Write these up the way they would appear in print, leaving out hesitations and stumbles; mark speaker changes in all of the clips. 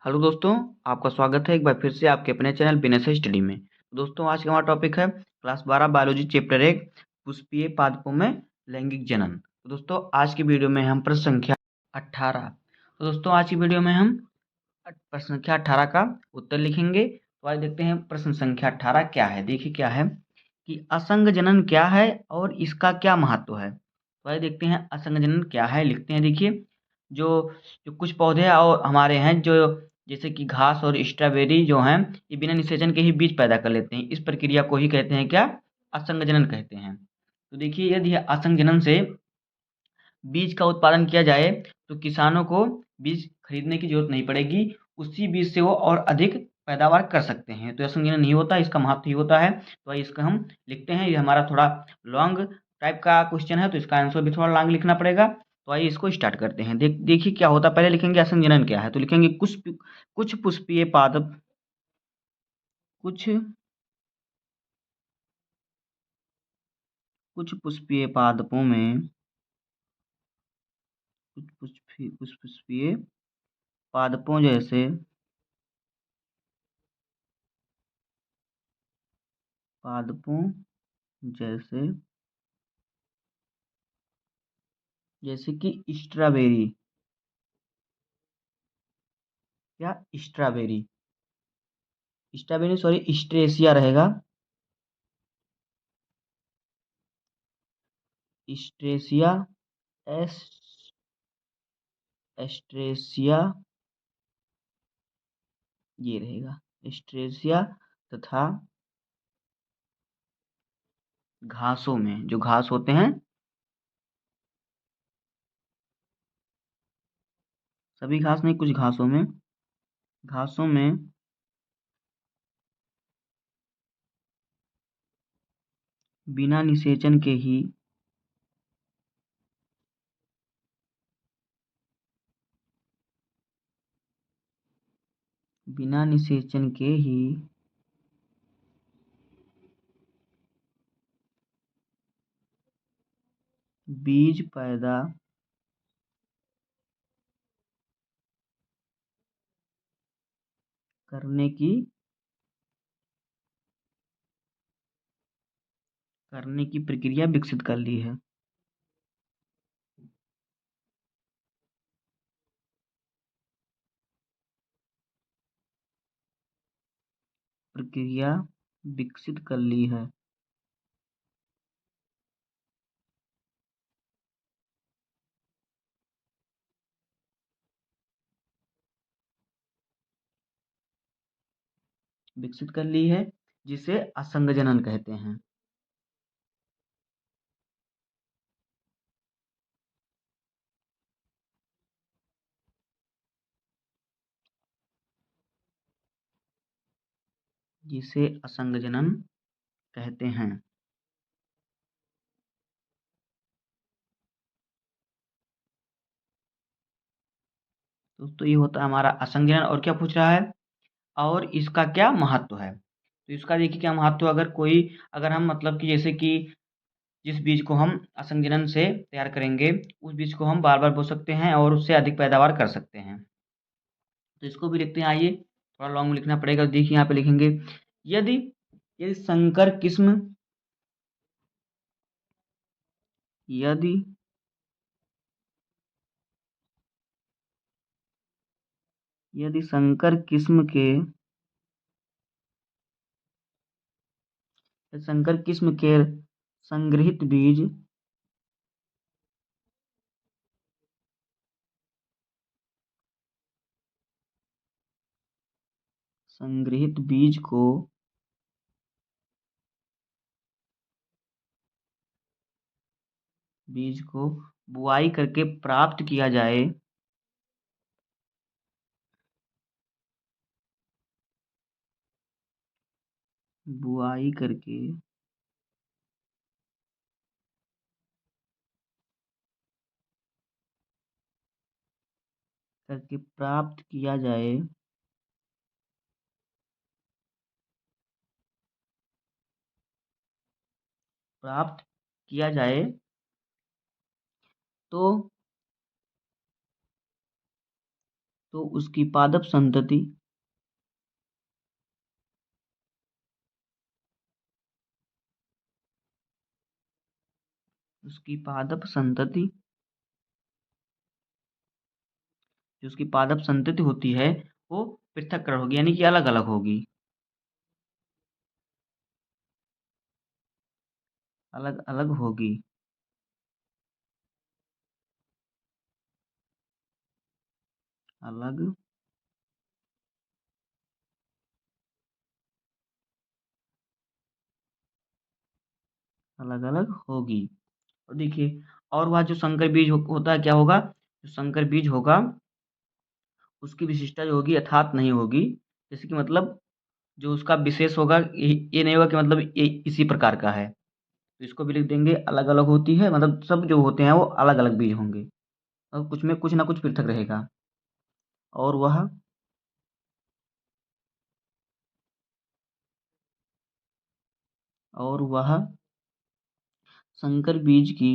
Speaker 1: Hello दोस्तों, आपका स्वागत है एक बार फिर से आपके अपने चैनल बिजनेस स्टडी में। दोस्तों, आज का हमारा टॉपिक है क्लास 12 बायोलॉजी चैप्टर 1 पुष्पीय पादपों में लैंगिक जनन। तो दोस्तों, आज की वीडियो में हम प्रश्न संख्या 18। तो दोस्तों, आज की वीडियो में हम प्रश्न संख्या 18 का उत्तर लिखेंगे। तो आज देखते हैं प्रश्न संख्या 18 क्या है। देखिए क्या है कि असंग जनन क्या है और इसका क्या महत्व है। तो आज देखते हैं असंग जनन क्या है। लिखते हैं, देखिए जो जो कुछ पौधे और हमारे हैं जो जैसे कि घास और स्ट्रॉबेरी जो हैं, ये बिना निषेचन के ही बीज पैदा कर लेते हैं। इस प्रक्रिया को ही कहते हैं क्या? असंग जनन कहते हैं। तो देखिए, यदि असंग जनन से बीज का उत्पादन किया जाए तो किसानों को बीज खरीदने की जरूरत नहीं पड़ेगी। उसी बीज से वो और अधिक पैदावार कर सकते हैं। तो असंग जनन नहीं होता, इसका महत्व ही होता है। तो आइए इसका हम लिखते हैं। ये हमारा थोड़ा लॉन्ग टाइप का क्वेश्चन है, तो इसका आंसर भी थोड़ा लॉन्ग लिखना पड़ेगा। तो आइए इसको स्टार्ट करते हैं। देखिए क्या होता है। पहले लिखेंगे असंग जनन क्या है। तो लिखेंगे कुछ पुष्पीय पादप कुछ कुछ पुष्पीय पादपों में कुछ पुष्पीय पादपों जैसे पादपों जैसे जैसे कि स्ट्रॉबेरी या स्ट्रॉबेरी स्ट्रॉबेरी सॉरी स्ट्रेसिया रहेगा। स्ट्रेसिया एस एस्ट्रेसिया ये रहेगा स्ट्रेसिया। तथा घासों में जो घास होते हैं, सभी घास नहीं, कुछ घासों में बिना निषेचन के ही बिना निषेचन के ही बीज पैदा करने की प्रक्रिया विकसित कर ली है। प्रक्रिया विकसित कर ली है। विकसित कर ली है जिसे असंग जनन कहते हैं। जिसे असंग जनन कहते हैं। दोस्तों, ये होता है हमारा असंग जनन। और क्या पूछ रहा है? और इसका क्या महत्व है। तो इसका देखिए क्या महत्व है। अगर हम मतलब कि जैसे कि जिस बीज को हम असंग जनन से तैयार करेंगे, उस बीज को हम बार बार बो सकते हैं और उससे अधिक पैदावार कर सकते हैं। तो इसको भी लिखते हैं। आइए थोड़ा लॉन्ग में लिखना पड़ेगा। तो देखिए यहाँ पे लिखेंगे, यदि यदि संकर किस्म यदि यदि संकर किस्म के संग्रहित बीज संग्रहित बीज को बुआई करके प्राप्त किया जाए बुआई करके प्राप्त किया जाए तो तो उसकी पादप संतति उसकी पादप संतति जो उसकी पादप संतति होती है वो पृथक्करण होगी, यानी कि अलग अलग होगी। अलग अलग होगी। अलग अलग अलग होगी। और देखिए, और वह जो संकर बीज होता है क्या होगा, जो संकर बीज होगा उसकी विशिष्टता जो होगी यथार्थ नहीं होगी। जैसे कि मतलब जो उसका विशेष होगा ये नहीं होगा कि मतलब ये इसी प्रकार का है। तो इसको भी लिख देंगे, अलग अलग होती है, मतलब सब जो होते हैं वो अलग अलग बीज होंगे और कुछ में कुछ ना कुछ पृथक रहेगा। और वह और वह संकर बीज की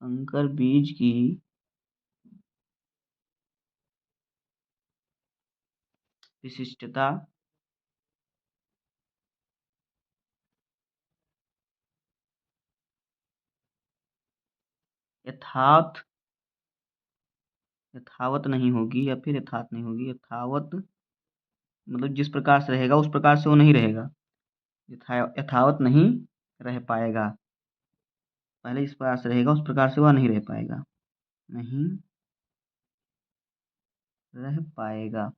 Speaker 1: संकर बीज की विशिष्टता यथार्थ यथावत नहीं होगी, या फिर यथार्थ नहीं होगी, यथावत मतलब जिस प्रकार से रहेगा उस प्रकार से वो नहीं रहेगा। यथावत नहीं रह पाएगा। पहले इस प्रकार से रहेगा उस प्रकार से वह नहीं रह पाएगा। नहीं रह पाएगा।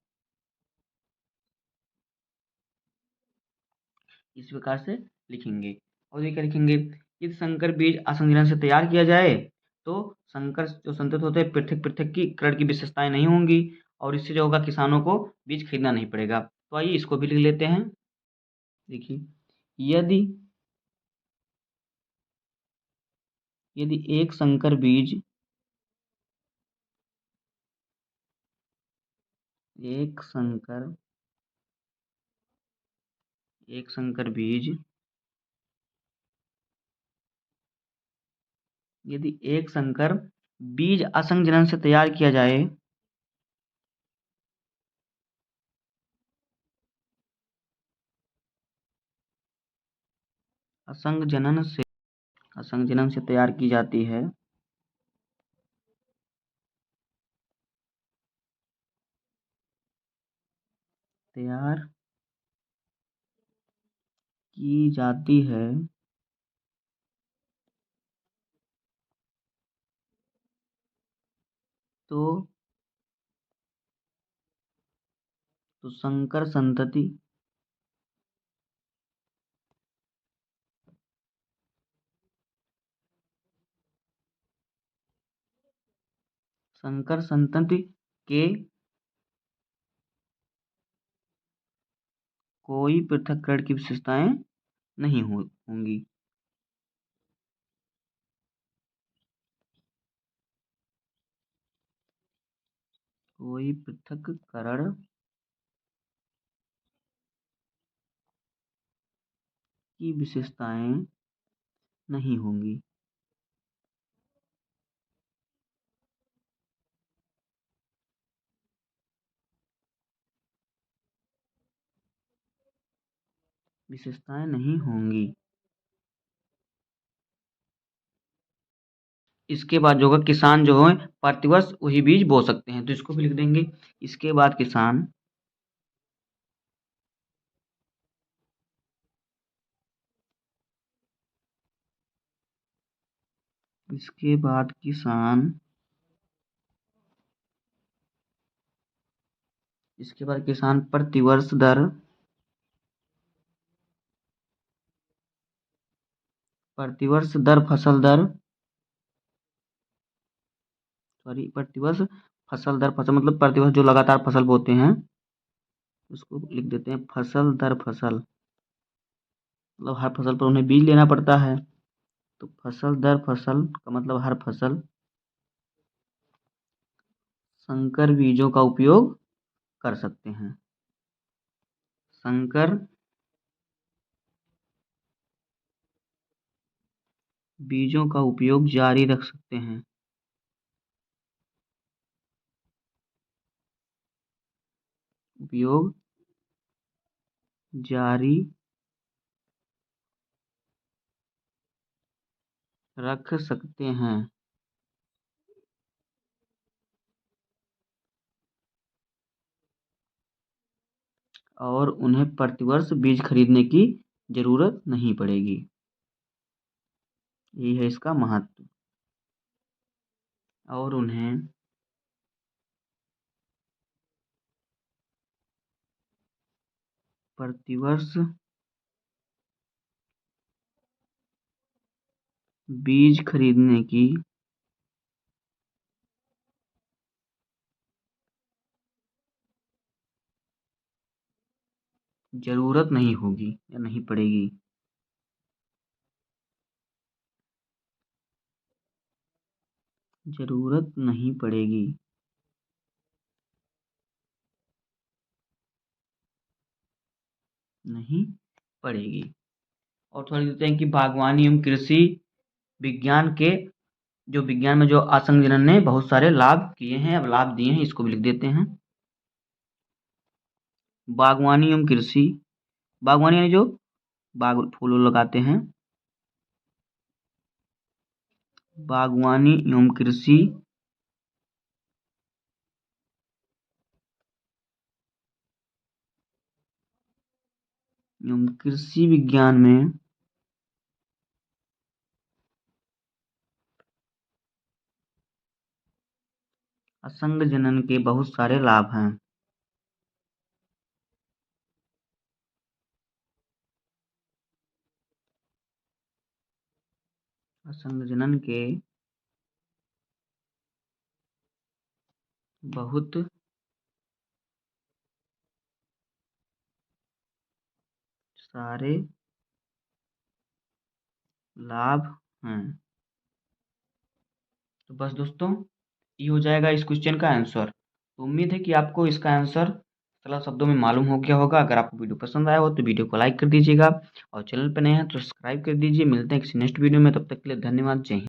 Speaker 1: इस प्रकार से लिखेंगे। और ये क्या लिखेंगे, यदि संकर बीज असंजनन से तैयार किया जाए तो संकर जो संतत होते हैं पृथक पृथक की करण की विशेषताएं नहीं होंगी, और इससे जो होगा किसानों को बीज खरीदना नहीं पड़ेगा। तो आइए इसको भी लिख लेते हैं। देखिए, यदि यदि एक संकर एक संकर बीज यदि एक संकर बीज असंजनन से तैयार किया जाए असंजनन से असंजनन से तैयार की जाती है, तैयार की जाती है, तो संकर संतति संकर संतति के कोई पृथक्करण की विशेषताएं नहीं होंगी। कोई पृथक्करण की विशेषताएं नहीं होंगी। विशेषताएं नहीं होंगी। इसके बाद जो होगा, किसान जो है प्रतिवर्ष वही बीज बो सकते हैं, तो इसको भी लिख देंगे। इसके बाद किसान इसके बाद किसान इसके बाद किसान प्रतिवर्ष दर फसल दर सॉरी प्रतिवर्ष फसल दर फसल मतलब प्रतिवर्ष जो लगातार फसल बोते हैं उसको लिख देते हैं फसल दर फसल। मतलब हर फसल पर उन्हें बीज लेना पड़ता है, तो फसल दर फसल का मतलब हर फसल संकर बीजों का उपयोग कर सकते हैं। संकर बीजों का उपयोग जारी रख सकते हैं। उपयोग जारी रख सकते हैं और उन्हें प्रतिवर्ष बीज खरीदने की जरूरत नहीं पड़ेगी। यही है इसका महत्व। और उन्हें प्रतिवर्ष बीज खरीदने की जरूरत नहीं होगी या नहीं पड़ेगी। जरूरत नहीं पड़ेगी। नहीं पड़ेगी। और थोड़ा देखते हैं कि बागवानी एवं कृषि विज्ञान के जो विज्ञान में जो असंगजनन ने बहुत सारे लाभ किए हैं, अब लाभ दिए हैं, इसको भी लिख देते हैं। बागवानी एवं कृषि, बागवानी यानी जो बाग फूल लगाते हैं। बागवानी एवं कृषि एवं कृषि विज्ञान में असंगजनन के बहुत सारे लाभ हैं। असंगजनन के बहुत सारे लाभ हैं। तो बस दोस्तों, ये हो जाएगा इस क्वेश्चन का आंसर। तो उम्मीद है कि आपको इसका आंसर सरल शब्दों में मालूम हो गया होगा। अगर आपको वीडियो पसंद आया हो तो वीडियो को लाइक कर दीजिएगा और चैनल पर नए हैं तो सब्सक्राइब कर दीजिए। मिलते हैं किसी नेक्स्ट वीडियो में, तब तक के लिए धन्यवाद। जय हिंद।